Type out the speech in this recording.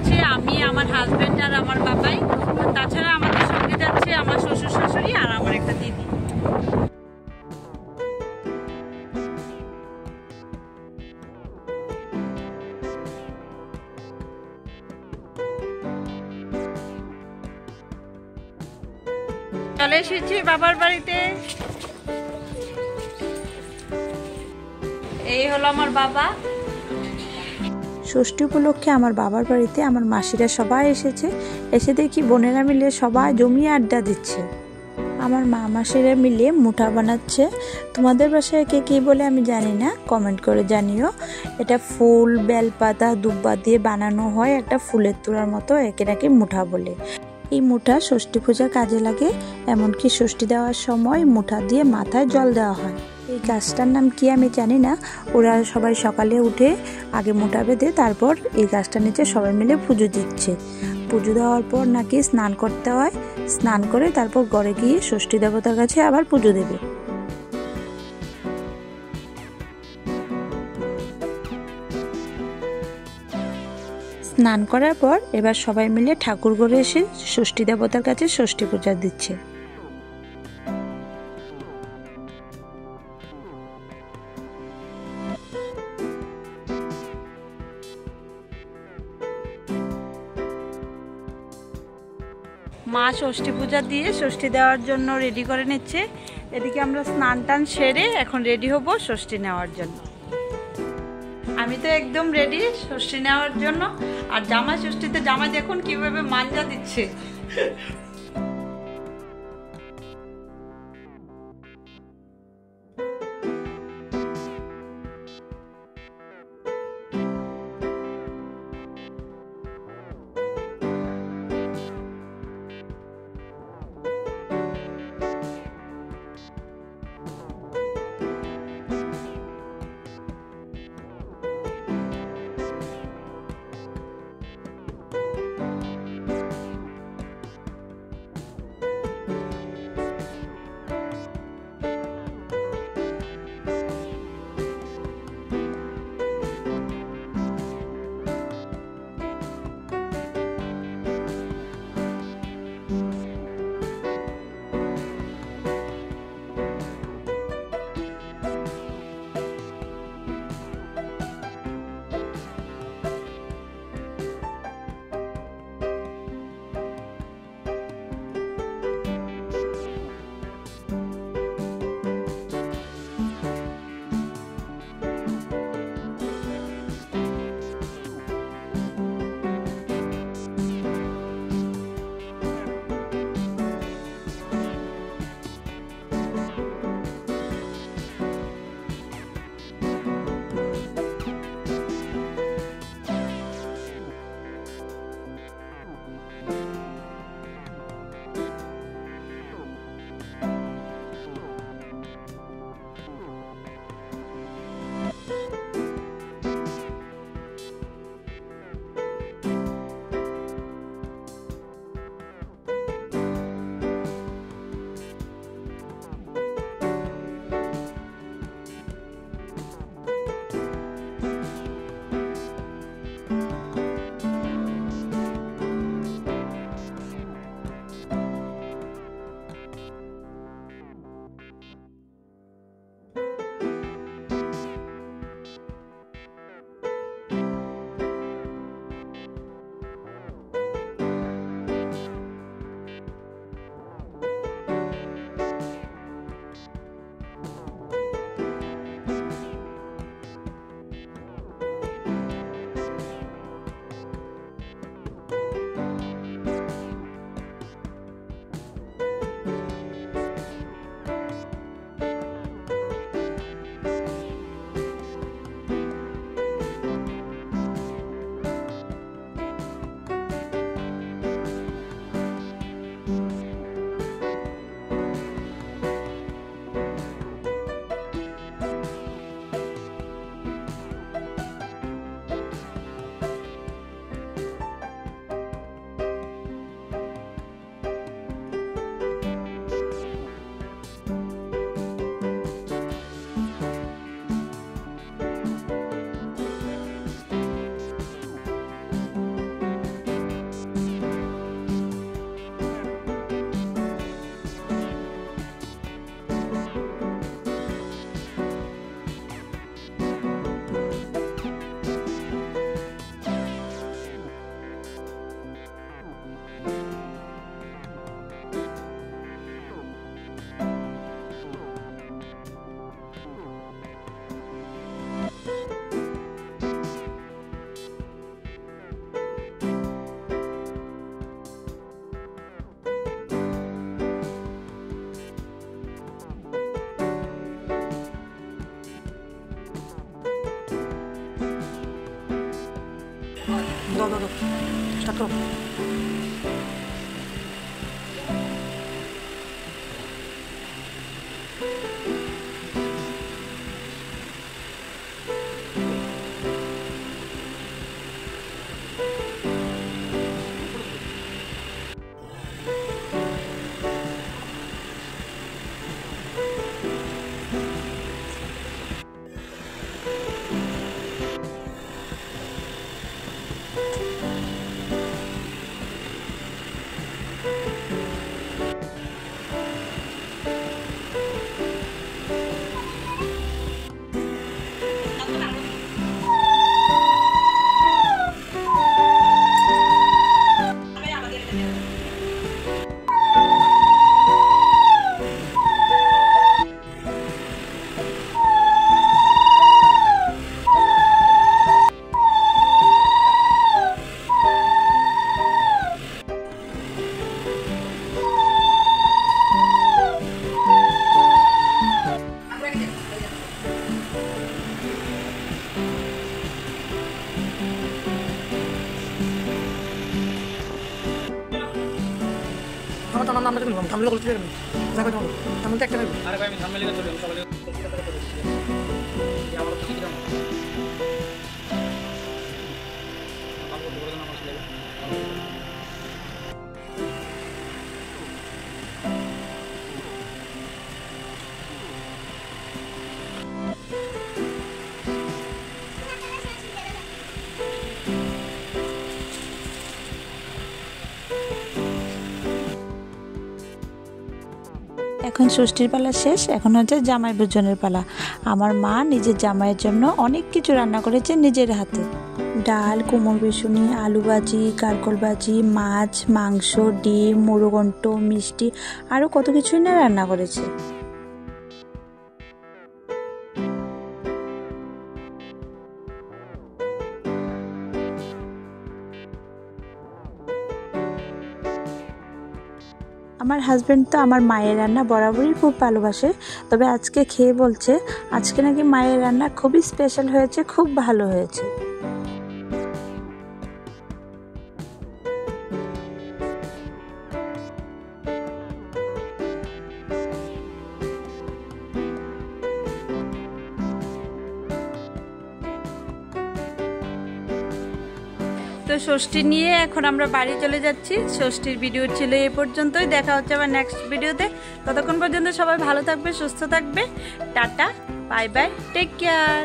যাচ্ছি আমি, আমার হাজবেন্ড আর আমার বাবাই। তাছাড়া আমাদের সঙ্গে যাচ্ছে আমার শ্বশুর শাশুড়ি আর আমার একটা দিদি। চলে এসেছি বাবার বাড়িতে। এই হলো আমার বাবা। ষষ্ঠী উপলক্ষে আমার বাবার বাড়িতে আমার মাসিরা সবাই এসেছে। এসে দেখি বোনেরা মিলে সবাই জমিয়ে আড্ডা দিচ্ছে। আমার মা মাসিরা মিলে মুঠা বানাচ্ছে। তোমাদের বাসায় কে কী বলে আমি জানি না, কমেন্ট করে জানিও। এটা ফুল, বেলপাতা, দুব্বা দিয়ে বানানো হয় একটা ফুলের তোড়ার মতো, একে নাকি মুঠা বলে। এই মুঠা ষষ্ঠী পূজার কাজে লাগে, এমনকি ষষ্ঠী দেওয়ার সময় মুঠা দিয়ে মাথায় জল দেওয়া হয়। এই গাছটার নাম কি আমি জানি না। ওরা সবাই সকালে উঠে আগে মুঠা বেঁধে তারপর এই গাছটার নিচে সবাই মিলে পুজো দিচ্ছে। পুজো দেওয়ার পর নাকি স্নান করতে হয়, স্নান করে তারপর ঘরে গিয়ে ষষ্ঠী দেবতার কাছে আবার পুজো দেবে। স্নান করার পর এবার সবাই মিলে ঠাকুর ঘরে এসে ষষ্ঠী দেবতার কাছে ষষ্ঠী পূজা দিচ্ছে। মা ষষ্ঠী পূজা দিয়ে ষষ্ঠী দেওয়ার জন্য রেডি করে নিচ্ছে। এদিকে আমরা স্নান টান সেরে এখন রেডি হব ষষ্ঠী নেওয়ার জন্য। আমি তো একদম রেডি ষষ্ঠী নেওয়ার জন্য। আর জামাই ষষ্ঠীতে জামাই দেখুন কিভাবে মাঞ্জা দিচ্ছে। दो स्टार्ट करो। আমরা তো থামলে করতে পারবো না কই তোমার থামলে একটা নেব আরে ভাই আমি থামলে লিখে চলি আমি সকালে আমার তো কি দাম আপনি বড় না মাসলে এখন ষষ্ঠীর পালা শেষ, এখন হচ্ছে জামাই ভোজনের পালা। আমার মা নিজের জামাইয়ের জন্য অনেক কিছু রান্না করেছে নিজের হাতে। ডাল, কোমর বেসুনি, আলু ভাজি, কারকল ভাজি, মাছ, মাংস, ডিম, মুড়োঘণ্ট, মিষ্টি আরও কত কিছুই না রান্না করেছে। আমার হাজব্যান্ড তো আমার মায়ের রান্না বরাবরই খুব ভালোবাসে, তবে আজকে খেয়ে বলছে আজকে নাকি মায়ের রান্না খুবই স্পেশাল হয়েছে, খুব ভালো হয়েছে। তো ষষ্ঠী নিয়ে এখন আমরা বাড়ি চলে যাচ্ছি। ষষ্ঠীর ভিডিও ছিল এ পর্যন্তই, দেখা হচ্ছে আবার নেক্সট ভিডিওতে। ততক্ষণ পর্যন্ত সবাই ভালো থাকবে, সুস্থ থাকবে। Tata, bye bye, take care.